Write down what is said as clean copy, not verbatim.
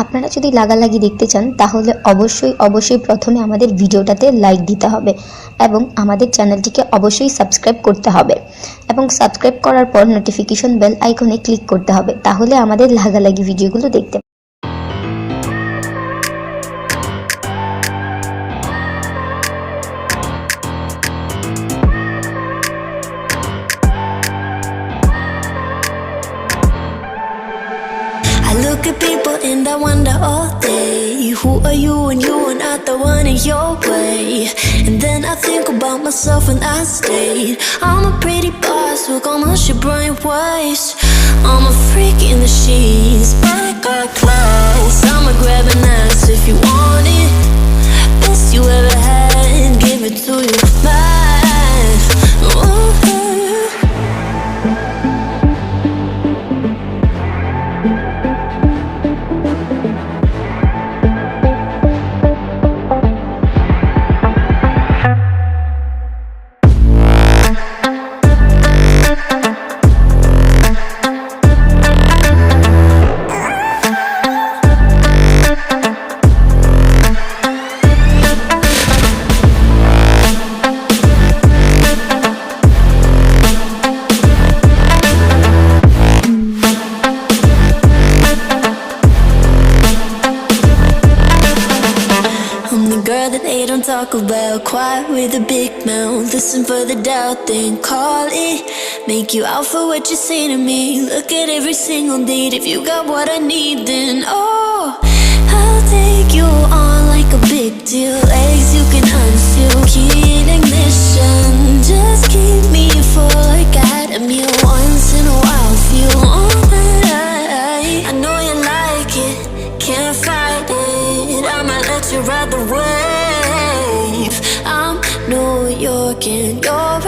আপনারা যদি লাগালাগি দেখতে চান তাহলে অবশ্যই প্রথমে আমাদের ভিডিওটাতে লাইক দিতে হবে এবং আমাদের চ্যানেলটিকে অবশ্যই সাবস্ক্রাইব করতে হবে এবং সাবস্ক্রাইব করার পর নোটিফিকেশন বেল আইকনে ক্লিক করতে হবে, তাহলে আমাদের লাগালাগি ভিডিওগুলো দেখতে I look at people and I wonder all day, who are you and you are not the one in your way. And then I think about myself and I stayed. I'm a pretty boss with almost your brain waves. I'm a freak in the sheets, but I got class. I'ma grab an ass if you want it. Best you ever had, give it to you, man. Ooh. Girl that they don't talk about, quiet with a big mouth. Listen for the doubt, then call it. Make you out for what you say to me. Look at every single date. If you got what I need, then oh, I'll take you on like a big deal. Legs you can unseal, key in ignition. Just keep me full like I had a meal once in a while. Feel all that I know you like it, can't fight it. I'ma let you ride the wave. I'm New York and you're